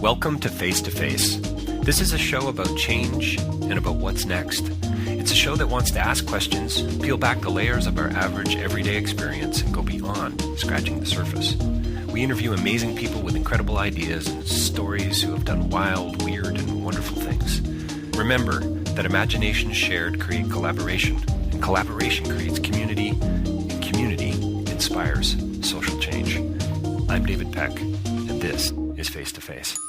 Welcome to Face to Face. This is a show about change and about what's next. It's a show that wants to ask questions, peel back the layers of our average everyday experience, and go beyond scratching the surface. We interview amazing people with incredible ideas and stories who have done wild, weird, and wonderful things. Remember that imagination shared creates collaboration, and collaboration creates community, and community inspires social change. I'm David Peck, and this is Face to Face.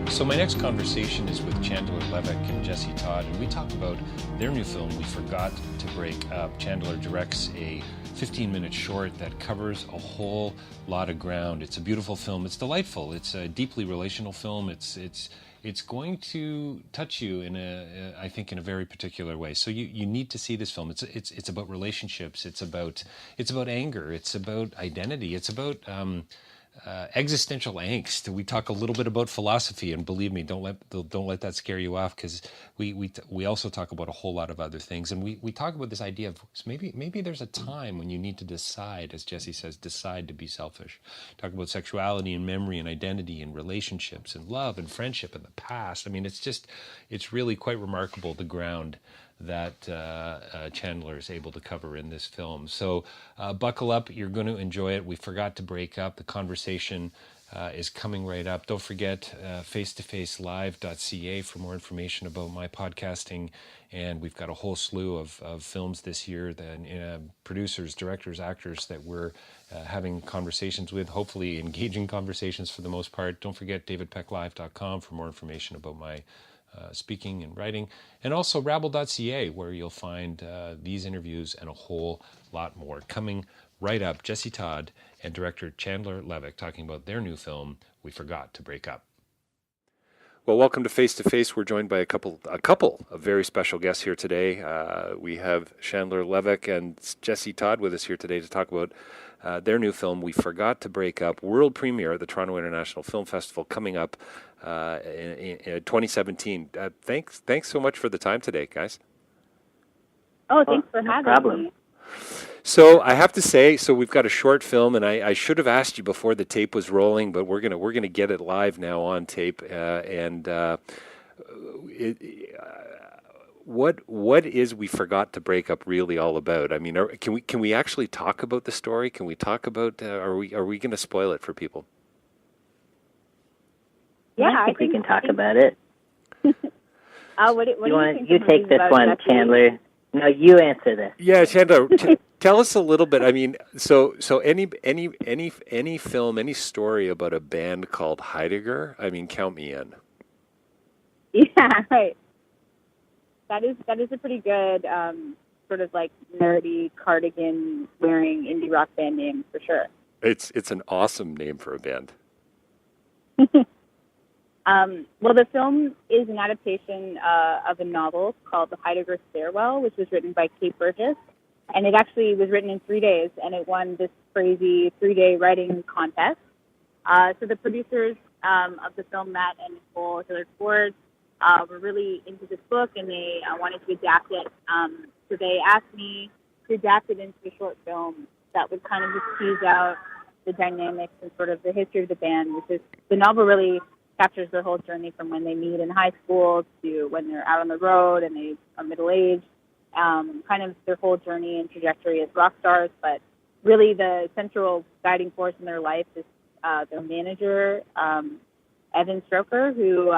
So my next conversation is with Chandler Levack and Todd, and we talk about their new film, We Forgot to Break Up. Chandler directs a 15-minute short that covers a whole lot of ground. It's a beautiful film. It's delightful. It's a deeply relational film. It's going to touch you I think in a very particular way. So you need to see this film. It's about relationships. It's about anger. It's about identity. It's about existential angst. We talk a little bit about philosophy, and believe me, don't let that scare you off, because we also talk about a whole lot of other things, and we talk about this idea of maybe there's a time when you need to decide, as Jesse says, decide to be selfish. Talk about sexuality and memory and identity and relationships and love and friendship and the past. I mean, it's really quite remarkable, the ground that Chandler is able to cover in this film. So buckle up, you're going to enjoy it. We forgot to break up. The conversation is coming right up. Don't forget face-to-facelive.ca for more information about my podcasting. And we've got a whole slew of films this year, that producers, directors, actors that we're having conversations with, hopefully engaging conversations for the most part. Don't forget davidpecklive.com for more information about my speaking and writing, and also rabble.ca, where you'll find these interviews and a whole lot more. Coming right up, Todd and director Chandler Levack talking about their new film, We Forgot to Break Up. Well, welcome to Face to Face. We're joined by a couple of very special guests here today. We have Chandler Levack and Todd with us here today to talk about their new film, We Forgot to Break Up, world premiere at the Toronto International Film Festival coming up in 2017. Thanks so much for the time today, guys. Oh, thanks for having me. So I have to say, we've got a short film, and I should have asked you before the tape was rolling, but we're gonna get it live now on tape. What is We Forgot to Break Up really all about? I mean, can we actually talk about the story? Can we talk about? Are we going to spoil it for people? Yeah, I think we can talk about it. What do you think? You take this one, Chandler. No, you answer this. Yeah, Chandler, tell us a little bit. I mean, so any film, any story about a band called Heidegger, I mean, count me in. Yeah, right. That is a pretty good sort of like nerdy cardigan wearing indie rock band name for sure. It's an awesome name for a band. Well, the film is an adaptation of a novel called The Heidegger Stairwell, which was written by Kate Burgess, and it actually was written in 3 days, and it won this crazy 3-day writing contest. So the producers of the film, Matt and Nicole Hillard-Ford, were really into this book, and they wanted to adapt it. So they asked me to adapt it into a short film that would kind of just tease out the dynamics and sort of the history of the band, which is the novel really captures their whole journey from when they meet in high school to when they're out on the road and they are middle-aged, kind of their whole journey and trajectory as rock stars. But really the central guiding force in their life is their manager, Evan Stroker, who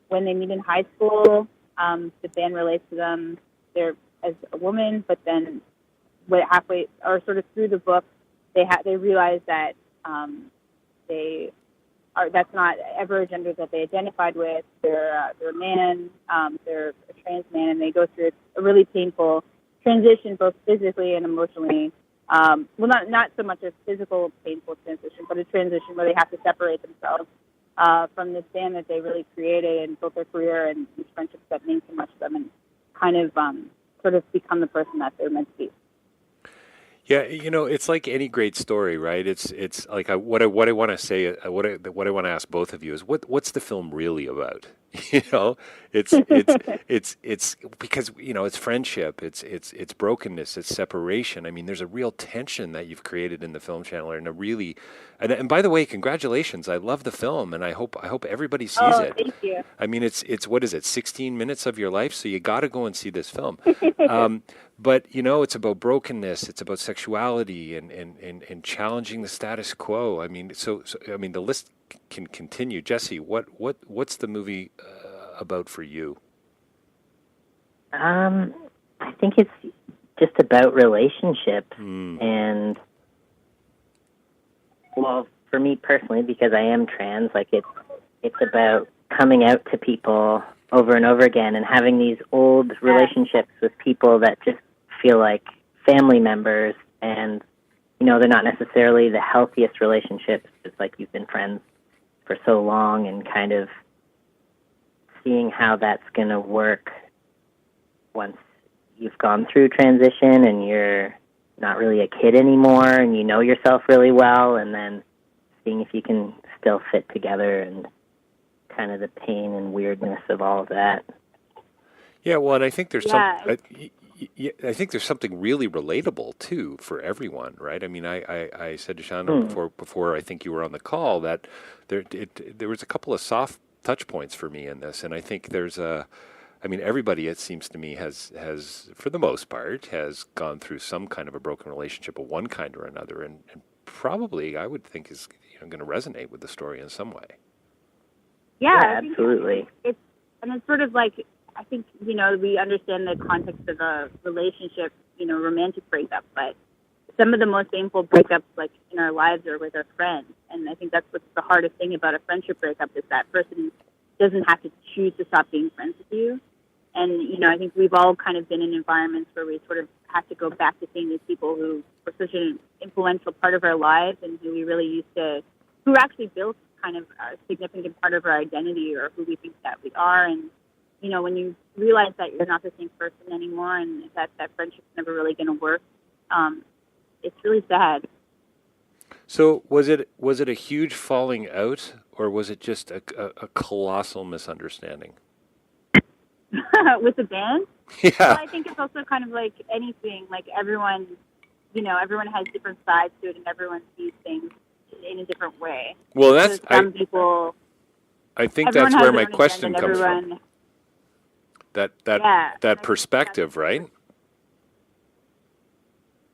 when they meet in high school, the band relates to them there as a woman, but then halfway or sort of through the book, they realize that that's not ever a gender that they identified with. They're a man, they're a trans man, and they go through a really painful transition, both physically and emotionally. Well, not so much a physical painful transition, but a transition where they have to separate themselves from this band that they really created and built their career and these friendships that mean so much to them, and kind of sort of become the person that they're meant to be. Yeah, it's like any great story, right? It's like what I want to say, what I want to ask both of you is what's the film really about? You know, it's because, it's friendship, it's brokenness, it's separation. I mean, there's a real tension that you've created in the film, Chandler, and and by the way, congratulations. I love the film, and I hope everybody sees Oh, it. thank you. I mean, it's what is it, 16 minutes of your life, so you got to go and see this film. But it's about brokenness, it's about sexuality, and challenging the status quo. I mean, so I mean, the list can continue. Jesse, what's the movie about for you? I think it's just about relationships, and well, for me personally, because I am trans, like it's about coming out to people over and over again and having these old relationships with people that just feel like family members, and they're not necessarily the healthiest relationships. It's like you've been friends for so long, and kind of seeing how that's going to work once you've gone through transition and you're not really a kid anymore and you know yourself really well, and then seeing if you can still fit together and kind of the pain and weirdness of all of that. Yeah, well, and I think there's I think there's something really relatable too for everyone, right? I mean, I said to Shana before I think you were on the call that there was a couple of soft touch points for me in this, and I think I mean, everybody, it seems to me, has for the most part has gone through some kind of a broken relationship of one kind or another, and probably I would think is going to resonate with the story in some way. Yeah, absolutely. It's sort of like, I think, we understand the context of a relationship, romantic breakup, but some of the most painful breakups, like, in our lives are with our friends. And I think that's what's the hardest thing about a friendship breakup, is that person doesn't have to choose to stop being friends with you. And, I think we've all kind of been in environments where we sort of have to go back to seeing these people who were such an influential part of our lives and who we really who actually built kind of a significant part of our identity, or who we think that we are. And, when you realize that you're not the same person anymore, and that friendship's never really going to work, it's really sad. So was it a huge falling out, or was it just a colossal misunderstanding? With the band? Yeah. Well, I think it's also kind of like anything. Like everyone has different sides to it, and everyone sees things in a different way. Well, that's so some people. I think that's where my question comes from. That perspective, right?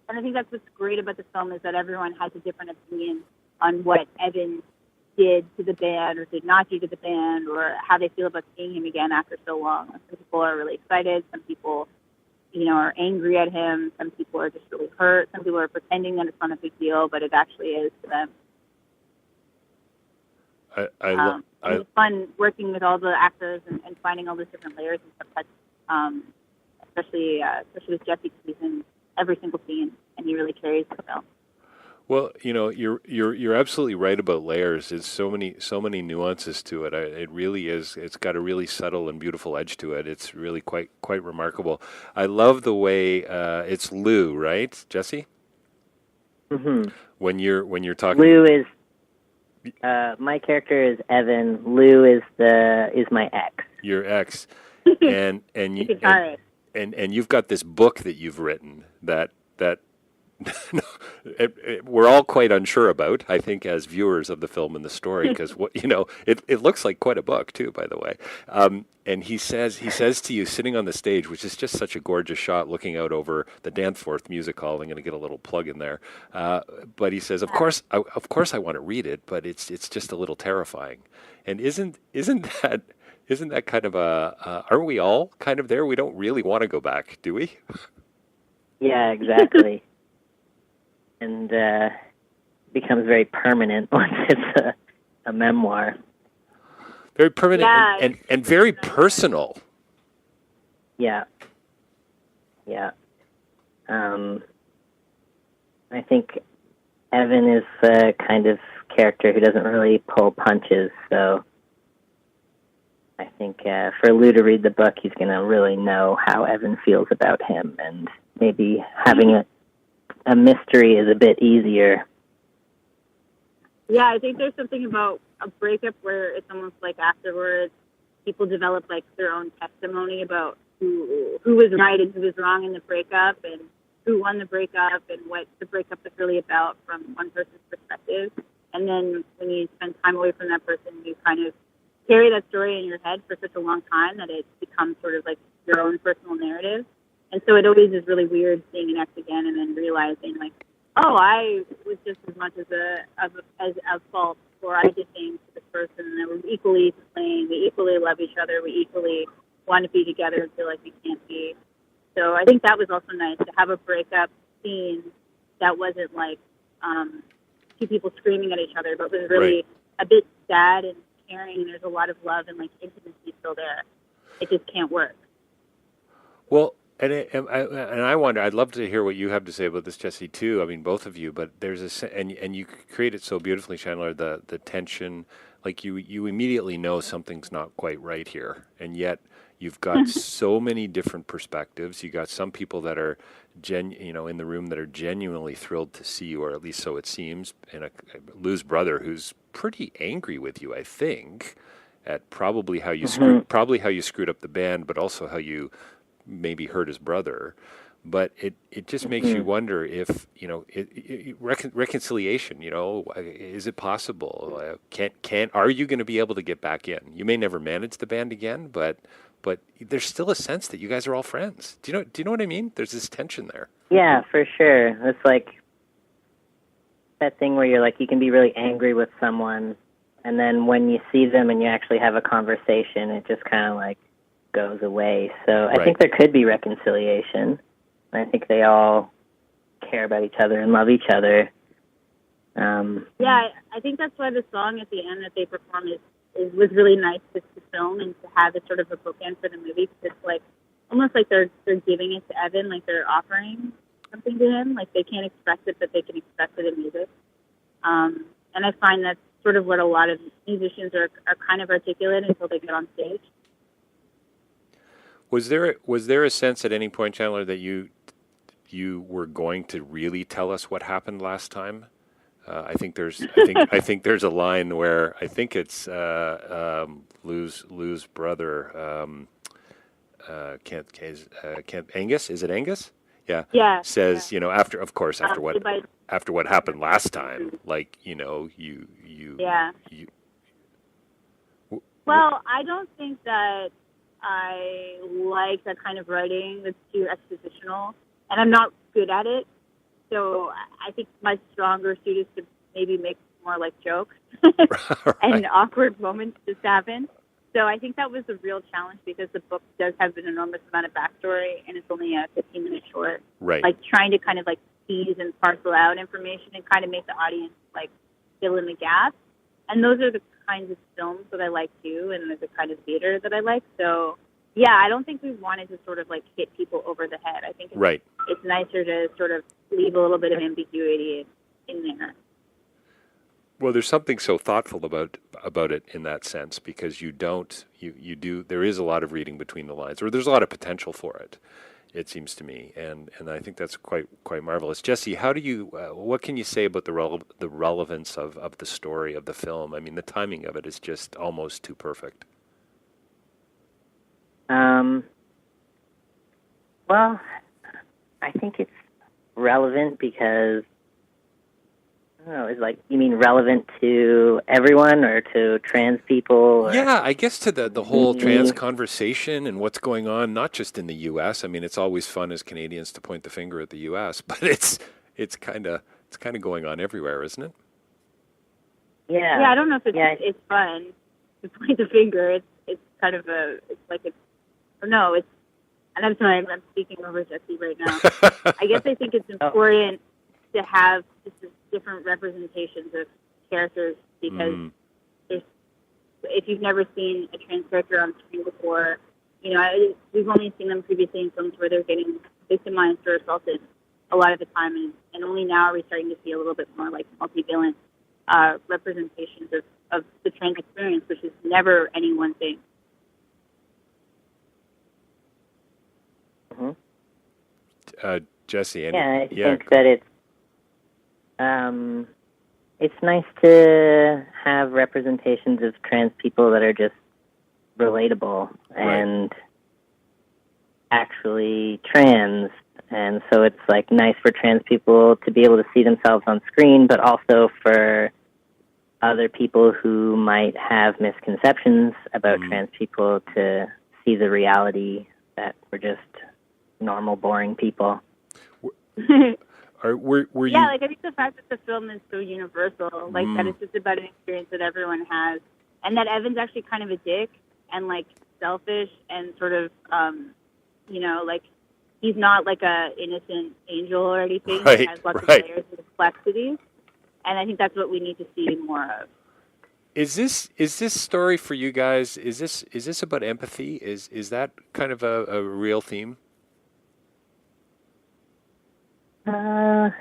And I think that's what's great about the film, is that everyone has a different opinion on what Evan did to the band or did not do to the band, or how they feel about seeing him again after so long. Some people are really excited. Some people, are angry at him. Some people are just really hurt. Some people are pretending that it's not a big deal, but it actually is to them. It's fun working with all the actors and finding all those different layers and stuff. Especially with Jesse, because he's in every single scene and he really carries the film. Well, you're absolutely right about layers. There's so many nuances to it. It really is. It's got a really subtle and beautiful edge to it. It's really quite remarkable. I love the way it's Lou, right, Jesse? Mm-hmm. When you're talking, Lou is my character is Evan. Lou is my ex. Your ex, and you've got this book that you've written that we're all quite unsure about, I think, as viewers of the film and the story, because it looks like quite a book too, by the way. And he says to you, sitting on the stage, which is just such a gorgeous shot, looking out over the Danforth Music Hall. I'm going to get a little plug in there, but he says, of course, I want to read it, but it's just a little terrifying. And isn't that kind of aren't we all kind of there? We don't really want to go back, do we? Yeah, exactly. And becomes very permanent once it's a memoir. Very permanent and very personal. Yeah. Yeah. I think Evan is the kind of character who doesn't really pull punches, so I think for Lou to read the book, he's going to really know how Evan feels about him, and maybe having a mystery is a bit easier. Yeah, I think there's something about a breakup where it's almost like afterwards people develop like their own testimony about who was right and who was wrong in the breakup, and who won the breakup, and what the breakup was really about from one person's perspective. And then when you spend time away from that person, you kind of carry that story in your head for such a long time that it becomes sort of like your own personal narrative. And so it always is really weird seeing an ex again and then realizing like, oh, I was just as much as a fault, or I did things to this person that were equally to blame. We equally love each other. We equally want to be together and feel like we can't be. So I think that was also nice to have a breakup scene that wasn't like two people screaming at each other, but was really a bit sad and caring, and there's a lot of love and like intimacy still there. It just can't work. Well, and I wonder, I'd love to hear what you have to say about this, Jesse, too. I mean, both of you, but there's and you create it so beautifully, Chandler, the tension, like you immediately know something's not quite right here, and yet you've got so many different perspectives. You got some people that are in the room that are genuinely thrilled to see you, or at least so it seems, and Lou's brother, who's pretty angry with you, I think, at probably how you screwed up the band, but also how you maybe hurt his brother. But it just makes you wonder if, reconciliation, is it possible? Are you going to be able to get back in? You may never manage the band again, but there's still a sense that you guys are all friends. Do you know what I mean? There's this tension there. Yeah, for sure. It's like that thing where you're like, you can be really angry with someone, and then when you see them and you actually have a conversation, it just kind of like goes away. So I think there could be reconciliation. I think they all care about each other and love each other. Yeah, I think that's why the song at the end that they performed was really nice to film and to have it sort of a bookend for the movie, because it's like almost like they're giving it to Evan, like they're offering something to him. Like they can't express it, but they can express it in music. And I find that's sort of what a lot of musicians are kind of articulate until they get on stage. Was there a sense at any point, Chandler, that you were going to really tell us what happened last time? I think there's a line where I think it's Lou's brother, Angus. Is it Angus? Yeah. Yeah. Says, after what happened last time, like, you. Yeah. Well, I don't think that I like that kind of writing that's too expositional, and I'm not good at it. So I think my stronger suit is to maybe make more like jokes and awkward moments just happen. So I think that was a real challenge, because the book does have an enormous amount of backstory, and it's only a 15-minute short. Right. Like trying to kind of like tease and parcel out information and kind of make the audience like fill in the gaps. And those are the kinds of films that I like too, and the kind of theater that I like. So yeah, I don't think we wanted to sort of like hit people over the head. I think it's nicer to sort of leave a little bit of ambiguity in there. Well, there's something so thoughtful about it in that sense, because you do, there is a lot of reading between the lines, or there's a lot of potential for it, it seems to me, and I think that's quite marvelous. Jesse, how do you, what can you say about the relevance of the story of the film? I mean, the timing of it is just almost too perfect. Well, I think it's relevant because, I don't know, is like, you mean relevant to everyone or to trans people? Or yeah, I guess to the whole trans conversation and what's going on, not just in the U.S. I mean, it's always fun as Canadians to point the finger at the U.S., but it's kind of going on everywhere, isn't it? Yeah. Yeah, I don't know if it's fun to point the finger. It's kind of and I'm sorry, I'm speaking over Jesse right now. I guess I think it's important to have just different representations of characters, because if you've never seen a trans character on screen before, we've only seen them previously in films where they're getting victimized or assaulted a lot of the time, and only now are we starting to see a little bit more like multivalent representations of the trans experience, which is never any one thing. Jesse, I think that it's nice to have representations of trans people that are just relatable and actually trans. And so it's like nice for trans people to be able to see themselves on screen, but also for other people who might have misconceptions about trans people to see the reality that we're just normal, boring people. Were you... Yeah, like I think the fact that the film is so universal, like that it's just about an experience that everyone has, and that Evan's actually kind of a dick and like selfish and sort of, you know, like he's not like a innocent angel or anything. Right, he has lots of layers and complexities, and I think that's what we need to see more of. Is this story for you guys? Is this about empathy? Is that kind of a real theme? For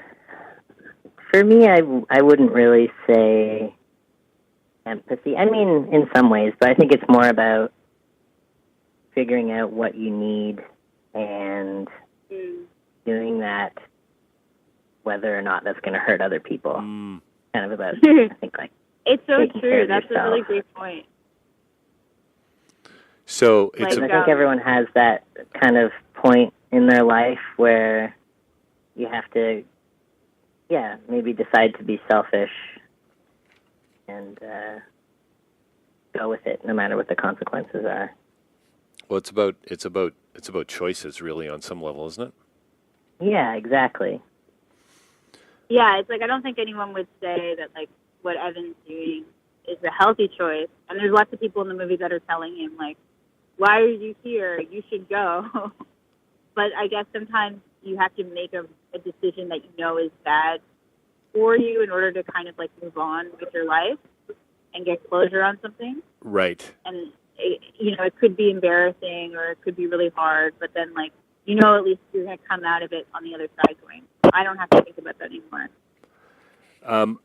me, I wouldn't really say empathy. I mean, in some ways, but I think it's more about figuring out what you need and doing that, whether or not that's going to hurt other people. Kind of about, I think, like, it's so taking care true. of That's yourself. a really great point. So it's I think everyone has that kind of point in their life where you have to, maybe decide to be selfish and go with it, no matter what the consequences are. well, it's about choices, really, on some level, isn't it? Yeah, exactly. Yeah, it's like I don't think anyone would say that like what Evan's doing is a healthy choice. And there's lots of people in the movie that are telling him like, "Why are you here? You should go." But I guess sometimes you have to make a decision that you know is bad for you in order to kind of like move on with your life and get closure on something. Right. And it could be embarrassing or it could be really hard, but then like at least you're going to come out of it on the other side going, I don't have to think about that anymore.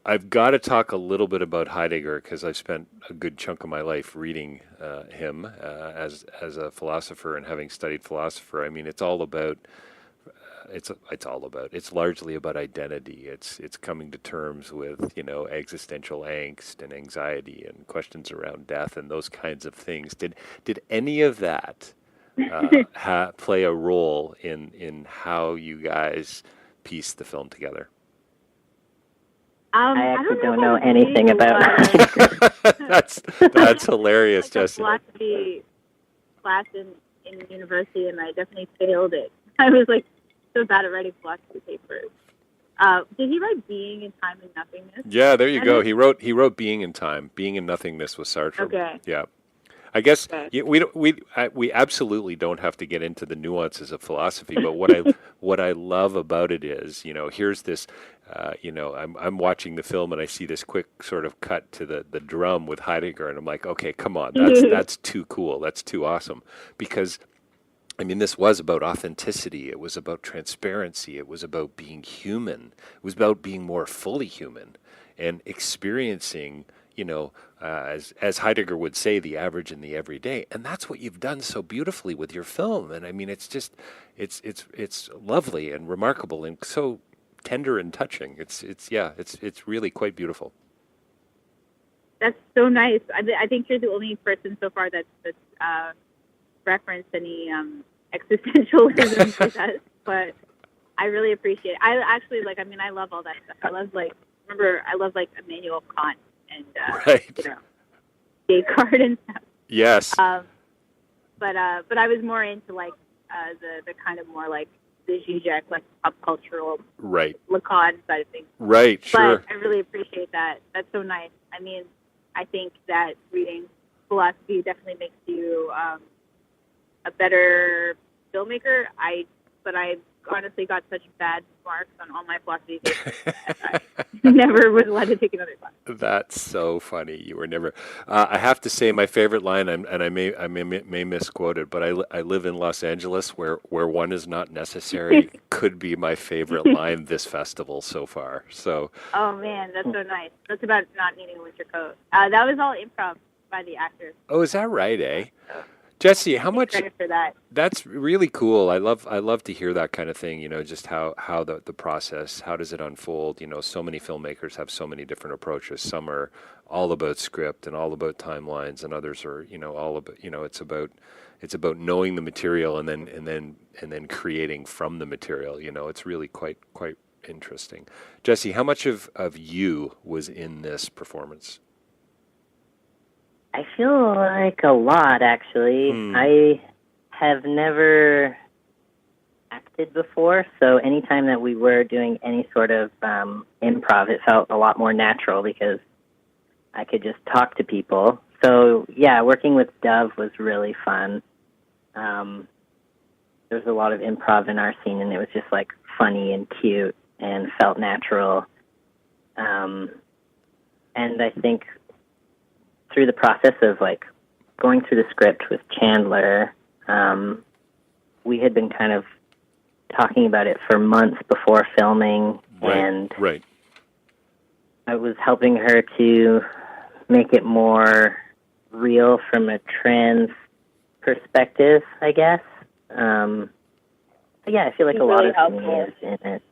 I've got to talk a little bit about Heidegger because I've spent a good chunk of my life reading him as a philosopher and having studied philosopher. I mean, it's largely about identity. It's coming to terms with existential angst and anxiety and questions around death and those kinds of things. Did any of that play a role in how you guys pieced the film together? I actually don't know anything about that. That's hilarious, like Jesse. A philosophy class in university, and I definitely failed it. I was like so bad at writing philosophy papers. Did he write Being in Time and Nothingness? Yeah, there you go. He wrote Being in Time. Being in Nothingness was Sartre. Okay. Yeah. I guess okay. we absolutely don't have to get into the nuances of philosophy, but what I love about it is, here's this, I'm watching the film and I see this quick sort of cut to the drum with Heidegger, and I'm like, okay, come on, that's too cool, that's too awesome, because I mean, this was about authenticity, it was about transparency, it was about being human, it was about being more fully human and experiencing, as Heidegger would say, the average and the everyday, and that's what you've done so beautifully with your film. And I mean, it's just, it's lovely and remarkable and so tender and touching. It's really quite beautiful. That's so nice. I think you're the only person so far that's referenced any existentialism to that, but I really appreciate it. I actually I love all that stuff. I love Immanuel Kant and Descartes and stuff. Yes. But I was more into like the kind of more like the Zizek, like pop cultural Lacan side of things. Right, sure. But I really appreciate that. That's so nice. I mean, I think that reading philosophy definitely makes you a better filmmaker. But I honestly got such bad marks on all my philosophy papers that I never was allowed to take another class. That's so funny. You were never. I have to say, my favorite line, and I may misquote it, but I live in Los Angeles, where one is not necessary, could be my favorite line this festival so far. So. Oh man, that's so nice. That's about not needing a winter coat. That was all improv by the actors. Oh, is that right, eh? Jesse, how much? Credit for that. That's really cool. I love to hear that kind of thing. Just how the process, how does it unfold? So many filmmakers have so many different approaches. Some are all about script and all about timelines, and others are all about it's about knowing the material and then creating from the material. It's really quite interesting. Jesse, how much of you was in this performance? I feel like a lot, actually. I have never acted before, so anytime that we were doing any sort of improv, it felt a lot more natural because I could just talk to people. So, yeah, working with Dove was really fun. There was a lot of improv in our scene, and it was just, like, funny and cute and felt natural. And I think through the process of, like, going through the script with Chandler, we had been kind of talking about it for months before filming, and I was helping her to make it more real from a trans perspective, I guess. But yeah, I feel like a lot of me is in it.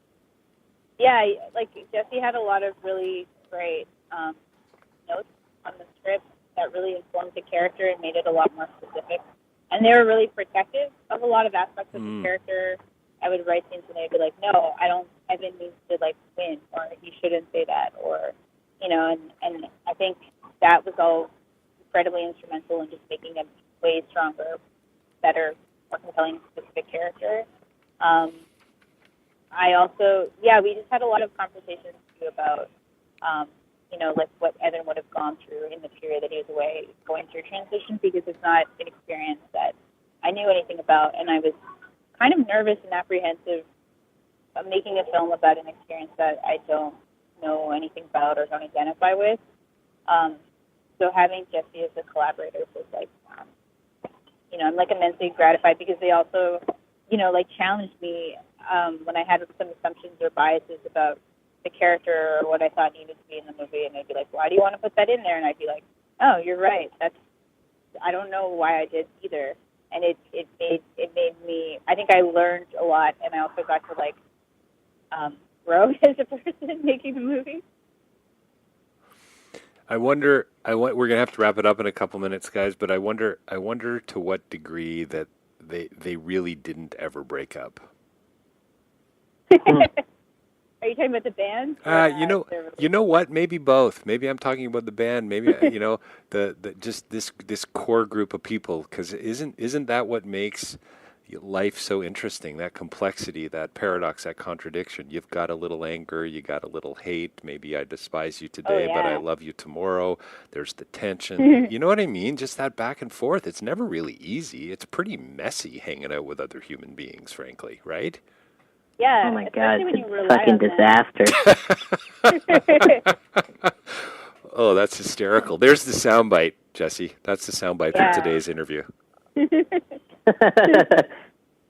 Yeah, like Jesse had a lot of really great notes on the script that really informed the character and made it a lot more specific. And they were really protective of a lot of aspects of the character. I would write things and they'd be like, no, I didn't mean to, like, win, or you shouldn't say that, or, and I think that was all incredibly instrumental in just making a way stronger, better, more compelling, specific character. I also, we just had a lot of conversations too about, like what Evan would have gone through in the period that he was away, going through transition, because it's not an experience that I knew anything about, and I was kind of nervous and apprehensive of making a film about an experience that I don't know anything about or don't identify with. So having Jesse as a collaborator was like, I'm like immensely gratified, because they also, like challenged me when I had some assumptions or biases about the character or what I thought needed to be in the movie, and they'd be like, why do you want to put that in there? And I'd be like, oh, you're right. I don't know why I did either. And it made me, I think I learned a lot, and I also got to, like, grow as a person making the movie. I wonder, we're going to have to wrap it up in a couple minutes, guys, but I wonder to what degree that they really didn't ever break up. Are you talking about the band? You know what? Maybe both. Maybe I'm talking about the band. Maybe the just this core group of people. Because isn't that what makes life so interesting? That complexity, that paradox, that contradiction. You've got a little anger, you got a little hate. Maybe I despise you today, but I love you tomorrow. There's the tension. You know what I mean? Just that back and forth. It's never really easy. It's pretty messy hanging out with other human beings, frankly, right? Yeah. Oh my God, it's a fucking disaster. Oh, that's hysterical. There's the soundbite, Jesse. That's the soundbite for today's interview.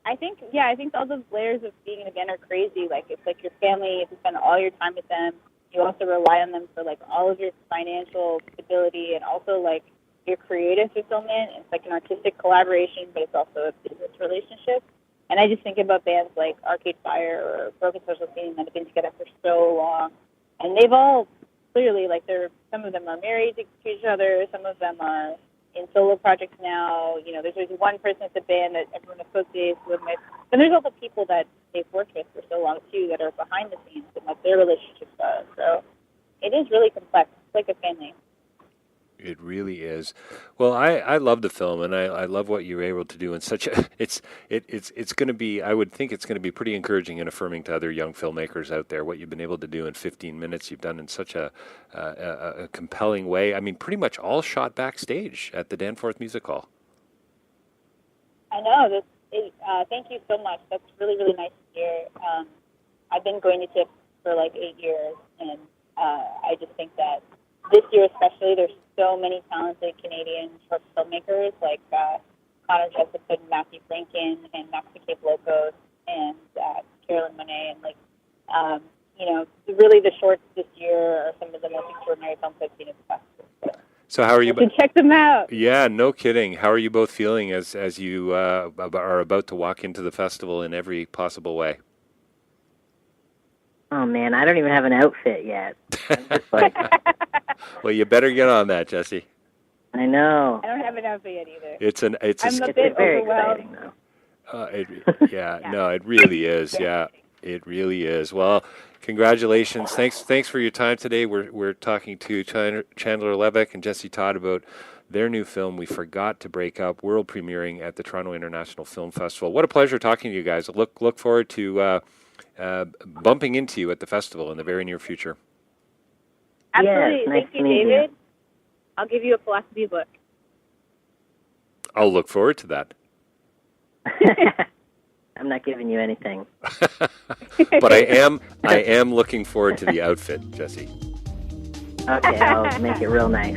I think all those layers of being in a band are crazy. Like, it's like your family, you spend all your time with them. You also rely on them for, like, all of your financial stability, and also, like, your creative fulfillment. It's like an artistic collaboration, but it's also a business relationship. And I just think about bands like Arcade Fire or Broken Social Scene that have been together for so long. And they've all clearly, like, some of them are married to each other, some of them are in solo projects now. There's always one person at the band that everyone associates them with. And there's also people that they've worked with for so long, too, that are behind the scenes and what their relationships are. So it is really complex. It's like a family. It really is. Well, I love the film, and I love what you were able to do in such a. It's going to be. I would think it's going to be pretty encouraging and affirming to other young filmmakers out there. What you've been able to do in 15 minutes, you've done in such a compelling way. I mean, pretty much all shot backstage at the Danforth Music Hall. I know. Thank you so much. That's really, really nice to hear. I've been going to TIFF for like 8 years, and I just think that this year especially, there's so many talented Canadian short filmmakers like Connor Jessup and Matthew Franken and Max the Cape Locos and Carolyn Monet, and really the shorts this year are some of the most extraordinary films I've seen in the festival. So how are you? You check them out. Yeah, no kidding. How are you both feeling as you are about to walk into the festival in every possible way? Oh man, I don't even have an outfit yet. I'm just like, Well, you better get on that, Jesse. I know. I don't have an outfit yet either. It's I'm a bit very overwhelmed. exciting though. No, it really is. Yeah, it really is. Well, congratulations. Thanks for your time today. We're talking to Chandler Levack and Jesse Todd about their new film, We Forgot to Break Up, world premiering at the Toronto International Film Festival. What a pleasure talking to you guys. Look forward to bumping into you at the festival in the very near future. Absolutely. Yes, nice Thank to you, meet you. David. I'll give you a philosophy book. I'll look forward to that. I'm not giving you anything. But I am looking forward to the outfit, Jesse. Okay, I'll make it real nice.